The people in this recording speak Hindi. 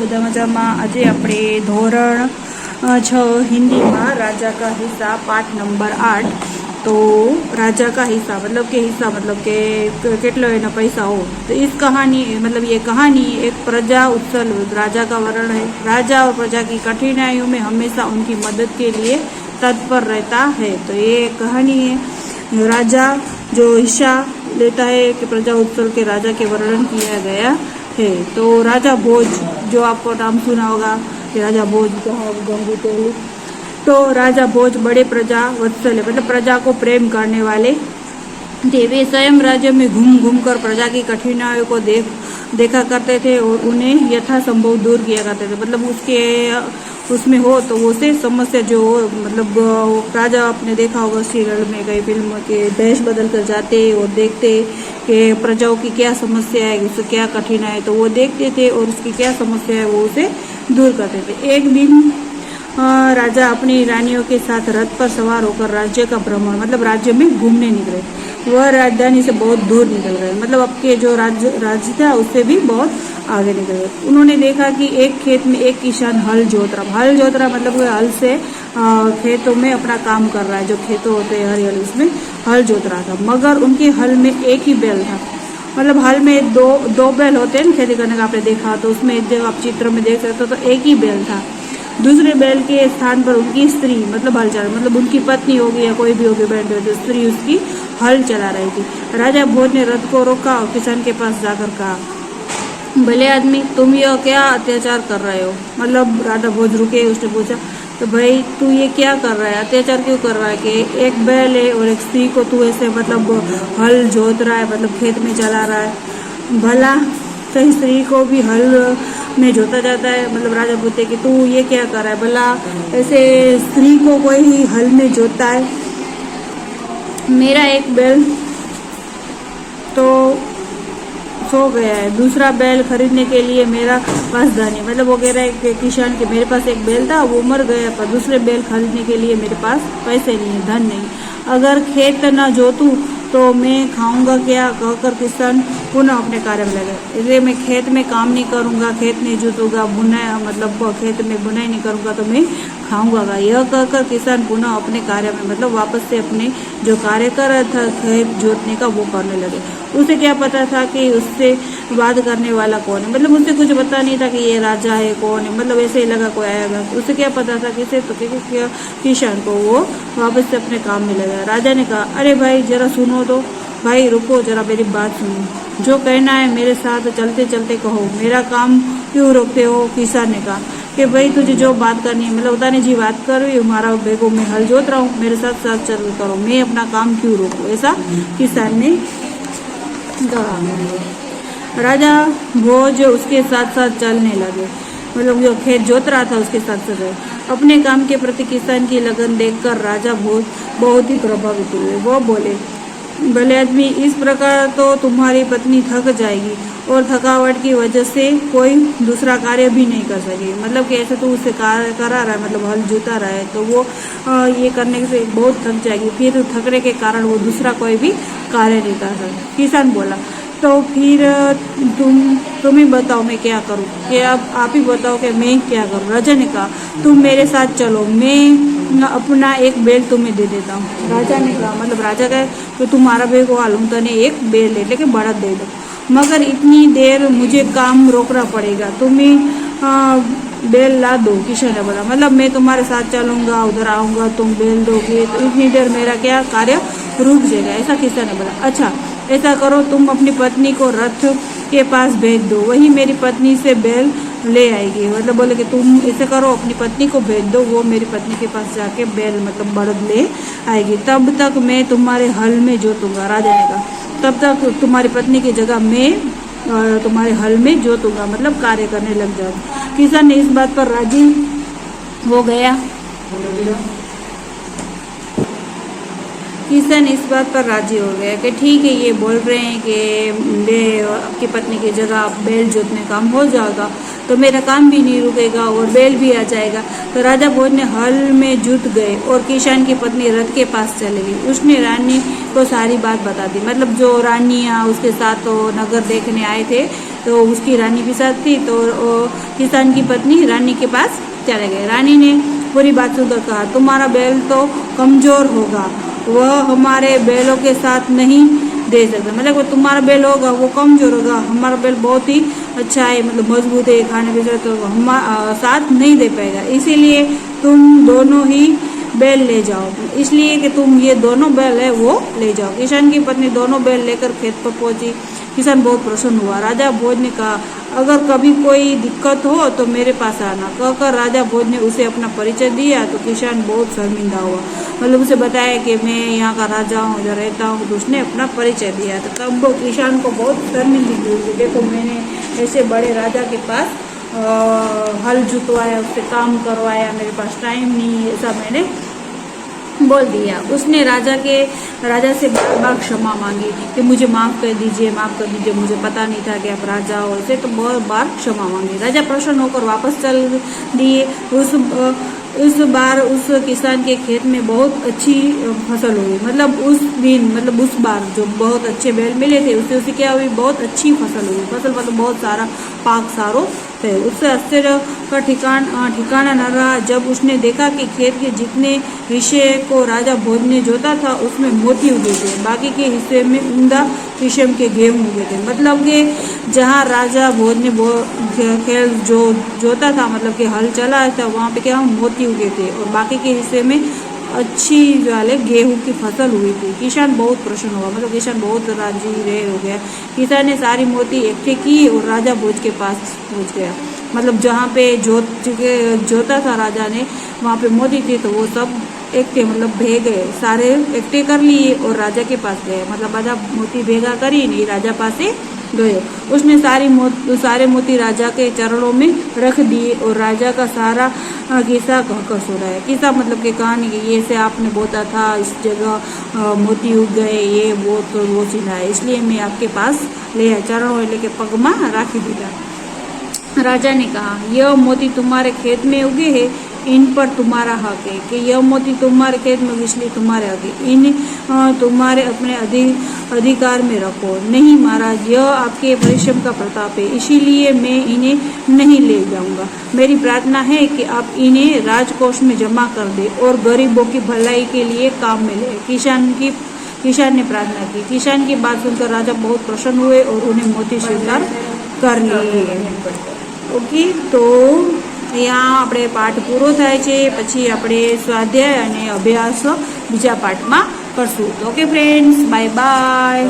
બધા મજામાં। આજે આપણે ધોરણ 6 हिंदीમાં राजा का हिस्सा पाठ नंबर 8। तो राजा का हिस्सा मतलब के केटलो एना पैसा हो। तो इस कहानी मतलब ये कहानी एक प्रजा उत्सल राजा का वर्णन है। राजा और प्रजा की कठिनाइयों में हमेशा उनकी मदद के लिए तत्पर रहता है। तो ये कहानी है राजा जो हिस्सा लेता है कि प्रजा उत्सल के राजा के वर्णन किया गया है। तो राजा भोज जो आपको नाम सुना होगा कि राजा भोज गंगू तेली। तो राजा भोज बड़े प्रजा वत्सल है मतलब प्रजा को प्रेम करने वाले थे। वे स्वयं राज्य में घूम घूम कर प्रजा की कठिनाइयों को देखा करते थे और उन्हें यथासंभव दूर किया करते थे। मतलब उसमें हो तो उसे समस्या जो हो मतलब राजा आपने देखा होगा सीरियल में कई फिल्म के भेष बदल कर जाते और देखते कि प्रजाओं की क्या समस्या है, उससे क्या कठिनाई है, तो वो देखते थे और उसकी क्या समस्या है वो उसे दूर करते थे। एक दिन राजा अपनी रानियों के साथ रथ पर सवार होकर राज्य का भ्रमण मतलब राज्य में घूमने निकले। वह राजधानी से बहुत दूर निकल गए मतलब अब के जो राज्य था उससे भी बहुत आगे निकल गए। उन्होंने देखा कि एक खेत में एक किसान हल जोत रहा मतलब वो हल से खेतों में अपना काम कर रहा है। जो खेतों होते हैं हरियाली उसमें हल जोत रहा था। मगर उनके हल में एक ही बैल था। मतलब हल में दो बैल होते हैं खेती करने का आपने देखा तो उसमें जब आप चित्र में देख सकते हो तो एक ही बैल था। दूसरे बैल के स्थान पर उनकी स्त्री मतलब हल चला मतलब उनकी पत्नी होगी या कोई भी होगी बैठ तो स्त्री उसकी हल चला रही थी। राजा भोज ने रथ को रोका और किसान के पास जाकर कहा, भले आदमी तुम यह क्या अत्याचार कर रहे हो। मतलब राजा भोज रुके, उसने पूछा तो भाई तू ये क्या कर रहा है, अत्याचार क्यों कर रहा है कि एक बैल है और एक स्त्री को तू ऐसे मतलब हल जोत रहा है मतलब खेत में चला रहा है। भला कहीं स्त्री को भी हल में जोता जाता है। मतलब राजा पूछते कि तू ये क्या कर रहा है, भला ऐसे स्त्री को कोई हल में जोता है। मेरा एक बैल तो सो गया है, दूसरा बैल खरीदने के लिए मेरा पास धन है। मतलब वो कह रहा है कि किसान के मेरे पास एक बैल था वो मर गया पर दूसरे बैल खरीदने के लिए मेरे पास पैसे नहीं है, धन नहीं। अगर खेत न जोतूं तो मैं खाऊंगा क्या, कहकर किसान पुनः अपने कार्य में लगे। इसलिए मैं खेत में काम नहीं करूंगा, खेत नहीं जोतूंगा, बुनाई मतलब खेत में बुनाई नहीं करूंगा तो मैं खाऊंगा। यह कहकर किसान पुनः अपने कार्य में मतलब वापस से अपने जो कार्य कर रहा था खेत जोतने का वो करने लगे। उसे क्या पता था कि उससे बात करने वाला कौन है। मतलब उसे कुछ पता नहीं था कि ये राजा है कौन है। मतलब ऐसे ही लगा कोई आएगा। उसे क्या पता था किसे तो किसान को वो वापस से अपने काम में लगा। राजा ने कहा, अरे भाई जरा सुनो तो, भाई रुको जरा मेरी बात सुनो, जो कहना है मेरे साथ चलते चलते कहो, मेरा काम क्यों रोकते हो। किसान ने कहा कि भाई तुझे जो बात करनी है मतलब उताने जी बात कर रही हूँ, हमारा बेगो मैं हल जोत रहा हूँ, मेरे साथ साथ चल करो, मैं अपना काम क्यों रोकूँ, ऐसा किसान ने कहा। राजा भोज उसके साथ साथ चलने लगे मतलब जो खेत जोत रहा था उसके साथ साथ अपने काम के प्रति किसान की लगन देखकर राजा भोज बहुत ही प्रभावित हुए। वो बोले, भले आदमी इस प्रकार तो तुम्हारी पत्नी थक जाएगी और थकावट की वजह से कोई दूसरा कार्य भी नहीं कर सकेगी। मतलब कि ऐसे तो उससे कार्य करा रहा है मतलब हल जोता रहा है तो वो ये करने से बहुत थक जाएगी, फिर थकने के कारण वो दूसरा कोई भी कार्य नहीं कर सकता। किसान बोला, तो फिर तुम ही बताओ मैं क्या करूं, कि अब आप ही बताओ कि मैं क्या करूं। राजा ने कहा, तुम मेरे साथ चलो, मैं अपना एक बैल तुम्हें दे देता हूँ। राजा ने कहा मतलब राजा कहे तो तुम्हारा बैल को हालूं तो ने एक बैल ले लेके बड़ा दे दो, मगर इतनी देर मुझे काम रोकना पड़ेगा, तुम्हें बैल ला दो। किशन ने बोला, मतलब मैं तुम्हारे साथ चलूंगा, उधर आऊंगा, तुम बैल दोगे तो इतनी देर मेरा क्या कार्य रुक जाएगा, ऐसा किशन ने बोला। अच्छा ऐसा करो, तुम अपनी पत्नी को रथ के पास भेज दो, वही मेरी पत्नी से बैल ले आएगी। मतलब बोले कि तुम ऐसे करो, अपनी पत्नी को भेज दो, वो मेरी पत्नी के पास जाके बैल मतलब बड़द ले आएगी, तब तक मैं तुम्हारे हल में जोतूंगा। राजा ने कहा, तब तक तुम्हारी पत्नी की जगह मैं तुम्हारे हल में जोतूंगा मतलब कार्य करने लग जाऊँ। किसान ने इस बात पर राजी हो गया। किसान इस बात पर राजी हो गया कि ठीक है, ये बोल रहे हैं कि मैं आपकी पत्नी की जगह बैल जोतने काम हो जाएगा तो मेरा काम भी नहीं रुकेगा और बैल भी आ जाएगा। तो राजा भोज ने हल में जुट गए और किसान की पत्नी रथ के पास चली गई। उसने रानी को सारी बात बता दी। मतलब जो रानियाँ उसके साथ तो नगर देखने आए थे तो उसकी रानी के साथ थी। तो किसान की पत्नी रानी के पास चले गए। रानी ने पूरी बात सुनकर कहा, तुम्हारा बैल तो कमजोर होगा, वह हमारे बैलों के साथ नहीं दे सकता। मतलब वो तुम्हारा बैल होगा वो कमजोर होगा, हमारा बैल बहुत ही अच्छा है, मतलब मजबूत है, खाने पीने तो हम साथ नहीं दे पाएगा। इसीलिए तुम दोनों ही बैल ले जाओ, इसलिए कि तुम ये दोनों बैल है वो ले जाओ। किसान की पत्नी दोनों बैल लेकर खेत पर पहुंची। किसान बहुत प्रसन्न हुआ। राजा भोज ने कहा, अगर कभी कोई दिक्कत हो तो मेरे पास आना। कहकर राजा भोज ने उसे अपना परिचय दिया तो किसान बहुत शर्मिंदा हुआ। मतलब उसे बताया कि मैं यहाँ का राजा हूँ, जो रहता हूँ। तो उसने अपना परिचय दिया। तो तब वो किसान को बहुत शर्मिंदगी हुई, देखो मैंने ऐसे बड़े राजा के पास हल जुतवाया, उससे काम करवाया, मेरे पास टाइम नहीं है, ऐसा मैंने बोल दिया। उसने राजा से बार बार क्षमा मांगी कि मुझे माफ़ कर दीजिए, माफ़ कर दीजिए, मुझे पता नहीं था कि आप राजा हो, ऐसे तो बहुत बार क्षमा मांगी। राजा प्रसन्न होकर वापस चल दिए। उस बार उस किसान के खेत में बहुत अच्छी फसल हुई। मतलब उस दिन, मतलब उस बार जो बहुत अच्छे बैल मिले थे, उससे क्या हुई, बहुत अच्छी फसल हुई। फसल मतलब बहुत सारा पाक सारो थे। उससे आश्चर्य का ठिकाना न रहा जब उसने देखा कि खेत के जितने हिस्से को राजा भोज ने जोता था उसमें मोती उगे थे, बाकी के हिस्से में उम्दा किस्म के गेहूं उगे थे। मतलब कि जहाँ राजा भोज ने खेल जो जोता था, मतलब कि हल चला था, वहाँ पे क्या मोती उगे थे और बाकी के हिस्से में अच्छी वाले गेहूं की फसल हुई थी। किसान बहुत प्रसन्न हुआ, मतलब किसान बहुत राजी हो गया। किसान ने सारी मोती इकट्ठी की और राजा भोज के पास पहुंच गया। मतलब जहाँ पे जोता था राजा ने, वहाँ पे मोती थे, तो वो सब इकट्ठे मतलब भे गए, सारे इकट्ठे कर लिए और राजा के पास गए। मतलब राजा मोती भेगा करी नहीं, राजा पास गए। उसने सारे मोती राजा के चरणों में रख दिए और राजा का सारा किस्सा कहकर सुनाया। किस्सा मतलब कि कहानी कि ये से आपने बोता था, इस जगह मोती उग गए, ये वो, तो वो सुनाया, इसलिए मैं आपके पास ले चरणों लेके पगमा राखी दीदा। राजा ने कहा, यह मोती तुम्हारे खेत में उगे हैं, इन पर तुम्हारा हक है कि यह मोती तुम्हारे खेत में, इसलिए तुम्हारे हक है, इन तुम्हारे अपने अधिकार में रखो। नहीं महाराज, यह आपके परिश्रम का प्रताप है, इसीलिए मैं इन्हें नहीं ले जाऊंगा। मेरी प्रार्थना है कि आप इन्हें राजकोष में जमा कर दे और गरीबों की भलाई के लिए काम में ले। किसान ने प्रार्थना की। किसान की बात सुनकर राजा बहुत प्रसन्न हुए और उन्हें मोती स्वीकार कर लिए। ओके, तो यहाँ આપણે પાઠ પૂરો થાય છે, પછી આપણે સ્વાધ્યાય અને અભ્યાસ બીજા પાઠમાં કરશું. Okay friends, bye bye.